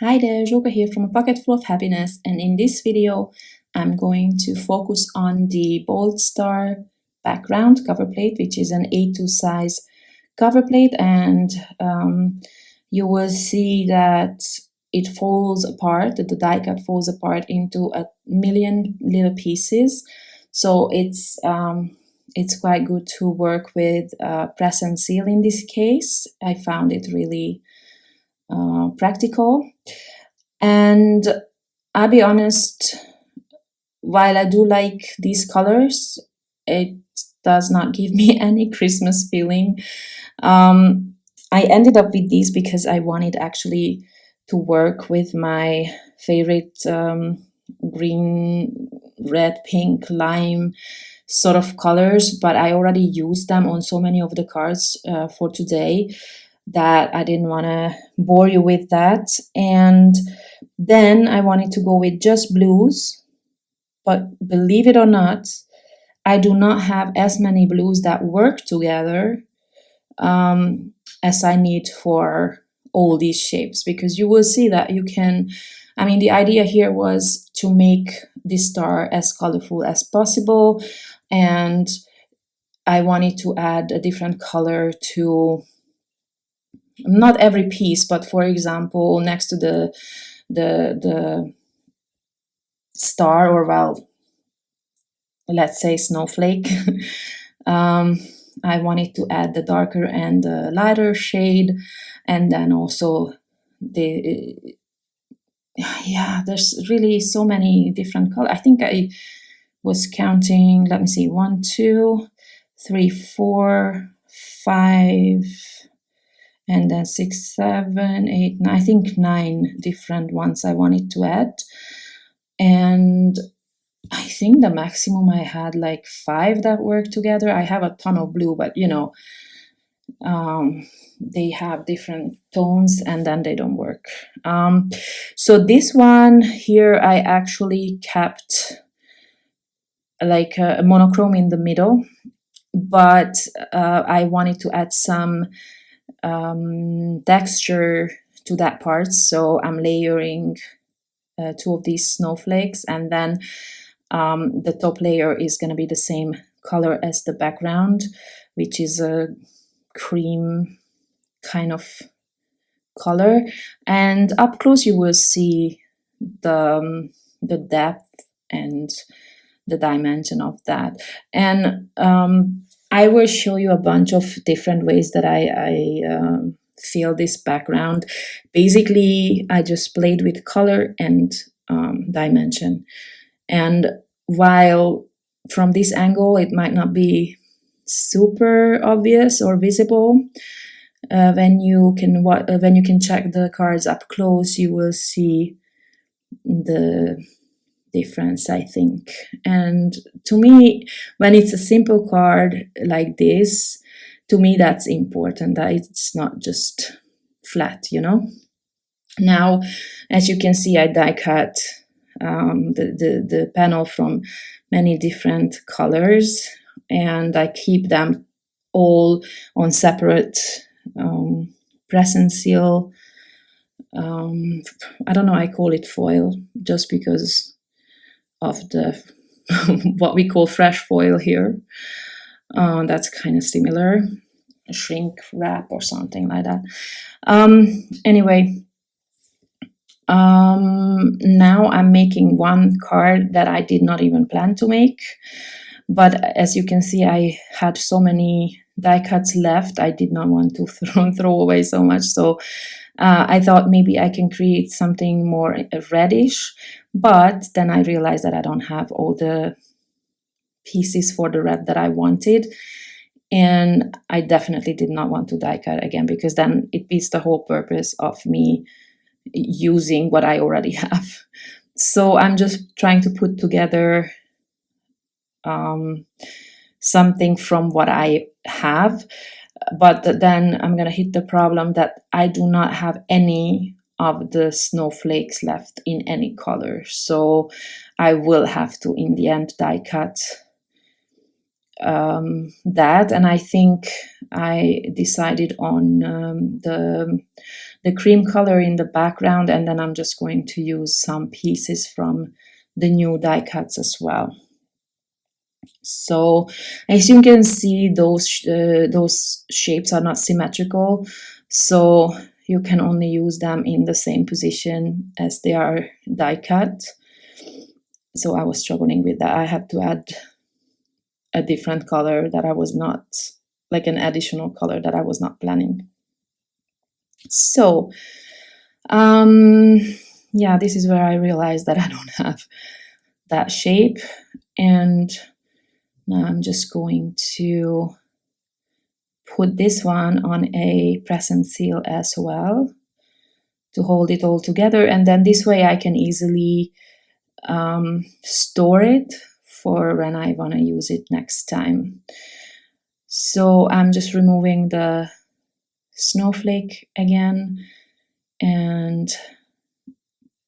Hi there, Joga here from A Pocket Full of Happiness, and in this video I'm going to focus on the Bold Star background cover plate, which is an A2 size cover plate, and you will see that it falls apart, that the die cut falls apart into a million little pieces. So it's quite good to work with press and seal in this case. I found it really practical. And I'll be honest, while I do like these colors, it does not give me any Christmas feeling. I ended up with these because I wanted actually to work with my favorite green, red, pink, lime sort of colors, but I already used them on so many of the cards for today that I didn't want to bore you with that. And then I wanted to go with just blues, but believe it or not, I do not have as many blues that work together as I need for all these shapes, because you will see that you can, the idea here was to make this star as colorful as possible, and I wanted to add a different color to not every piece, but for example, next to the star, or well, let's say snowflake, I wanted to add the darker and the lighter shade, and then also there's really so many different colors. I think I was counting, let me see, 1, 2, 3, 4, 5, and then 6, 7, 8, 9, I think 9 different ones I wanted to add. And I think the maximum I had like 5 that work together. I have a ton of blue, but they have different tones and then they don't work. So this one here, I actually kept like a monochrome in the middle, but I wanted to add some texture to that part, so I'm layering 2 of these snowflakes, and then the top layer is going to be the same color as the background, which is a cream kind of color. And up close you will see the depth and the dimension of that. And I will show you a bunch of different ways that I feel this background. Basically, I just played with color and dimension. And while from this angle it might not be super obvious or visible, when you can check the cards up close, you will see the difference, I think. And to me, when it's a simple card like this, to me that's important, that it's not just flat, Now, as you can see, I die cut the panel from many different colors, and I keep them all on separate press and seal. I don't know, I call it foil just because of the what we call fresh foil here. That's kind of similar, shrink wrap or something like that. Anyway, now I'm making one card that I did not even plan to make, but as you can see, I had so many die cuts left. I did not want to throw away so much, so I thought maybe I can create something more reddish, but then I realized that I don't have all the pieces for the red that I wanted, and I definitely did not want to die cut again, because then it beats the whole purpose of me using what I already have. So I'm just trying to put together something from what I have, but then I'm gonna hit the problem that I do not have any of the snowflakes left in any color, so I will have to in the end die cut that. And I think I decided on the cream color in the background, and then I'm just going to use some pieces from the new die cuts as well. So as you can see, those shapes are not symmetrical, so you can only use them in the same position as they are die cut. So I was struggling with that. I had to add a different color that I was not, like an additional color that I was not planning. So yeah, this is where I realized that I don't have that shape, and now I'm just going to put this one on a press and seal as well to hold it all together, and then this way I can easily store it for when I want to use it next time. So I'm just removing the snowflake again, and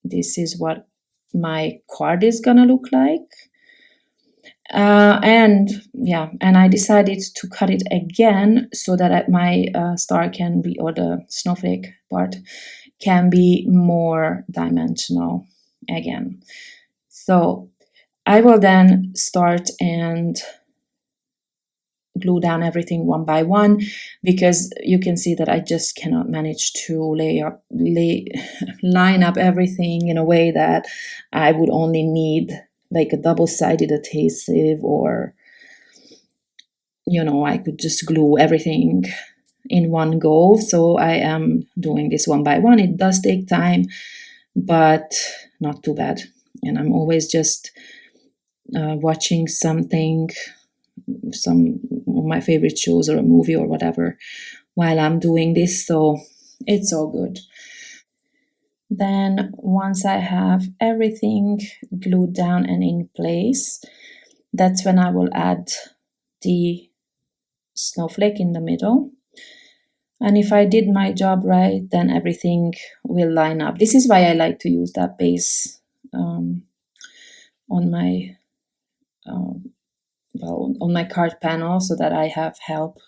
this is what my card is gonna look like. And I decided to cut it again so that my star can be, or the snowflake part can be more dimensional again. So I will then start and glue down everything one by one, because you can see that I just cannot manage to line up everything in a way that I would only need like a double-sided adhesive, or I could just glue everything in one go. So I am doing this one by one. It does take time, but not too bad. And I'm always just watching something, some of my favorite shows or a movie or whatever while I'm doing this, so it's all good. Then once I have everything glued down and in place, that's when I will add the snowflake in the middle. And if I did my job right, then everything will line up. This is why I like to use that base on my on my card panel, so that I have help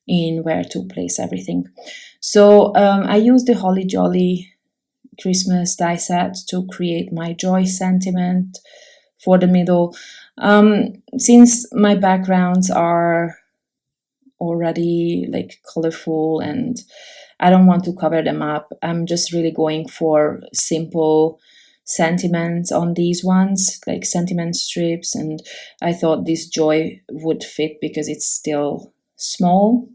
in where to place everything. So I use the Holly Jolly Christmas die set to create my joy sentiment for the middle. Since my backgrounds are already like colorful and I don't want to cover them up, I'm just really going for simple sentiments on these ones, like sentiment strips, and I thought this joy would fit because it's still small.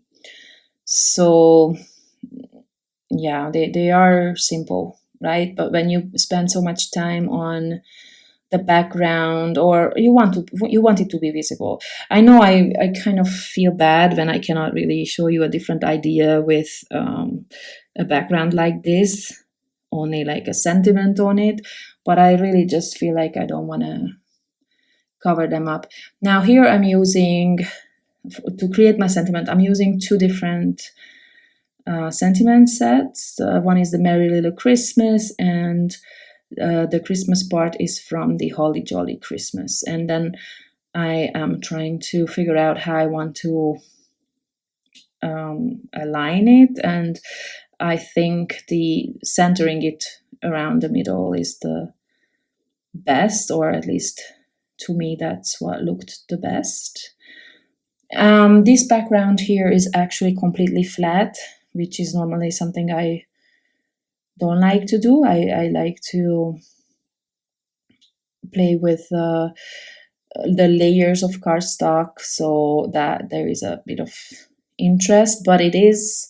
So yeah, they are simple, right? But when you spend so much time on the background, or you want it to be visible. I know I kind of feel bad when I cannot really show you a different idea with a background like this, only like a sentiment on it, but I really just feel like I don't want to cover them up. Now here I'm using, to create my sentiment, I'm using two different sentiment sets. One is the Merry Little Christmas, and the Christmas part is from the Holly Jolly Christmas. And then I am trying to figure out how I want to align it, and I think the centering it around the middle is the best, or at least to me that's what looked the best. This background here is actually completely flat, which is normally something I don't like to do. I like to play with the layers of cardstock so that there is a bit of interest, but it is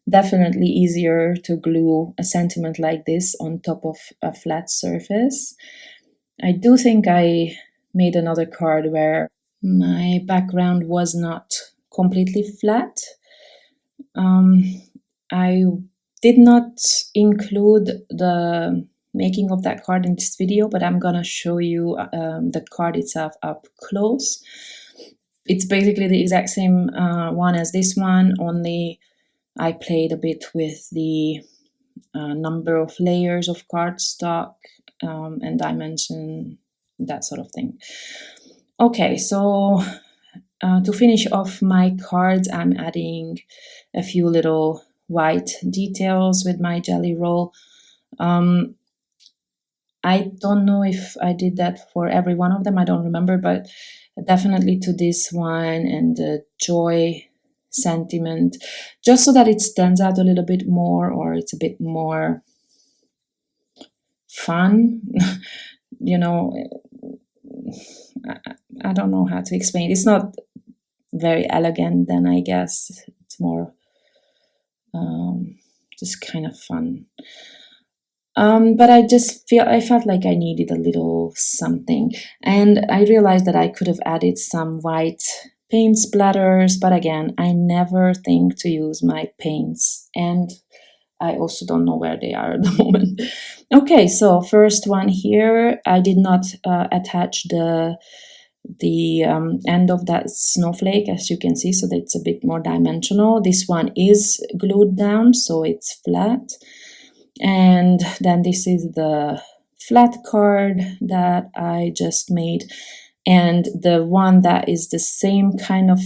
definitely easier to glue a sentiment like this on top of a flat surface. I do think I made another card where my background was not completely flat. I did not include the making of that card in this video, but I'm gonna show you the card itself up close. It's basically the exact same one as this one, only I played a bit with the number of layers of cardstock and dimension, that sort of thing. Okay, so to finish off my cards, I'm adding a few little white details with my jelly roll. I don't know if I did that for every one of them, I don't remember, but definitely to this one and the joy sentiment, just so that it stands out a little bit more, or it's a bit more fun. You know, I don't know how to explain. It's not very elegant, then I guess it's more just kind of fun. But I felt like I needed a little something, and I realized that I could have added some white paint splatters, but again, I never think to use my paints, and I also don't know where they are at the moment. Okay, so first one here, I did not attach the end of that snowflake, as you can see, so that it's a bit more dimensional. This one is glued down, so it's flat. And then this is the flat card that I just made, and the one that is the same kind of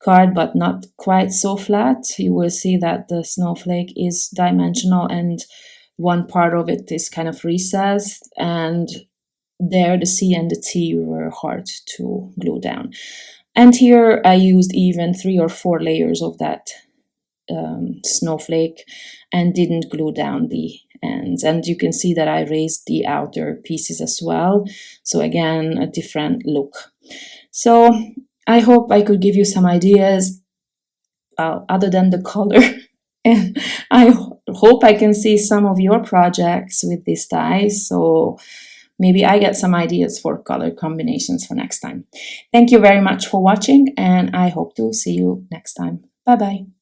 card but not quite so flat, you will see that the snowflake is dimensional and one part of it is kind of recessed, and there the C and the T were hard to glue down. And here I used even 3 or 4 layers of that snowflake and didn't glue down the ends. And you can see that I raised the outer pieces as well. So again, a different look. So I hope I could give you some ideas other than the color. And I hope I can see some of your projects with this dye. So maybe I get some ideas for color combinations for next time. Thank you very much for watching, and I hope to see you next time. Bye-bye.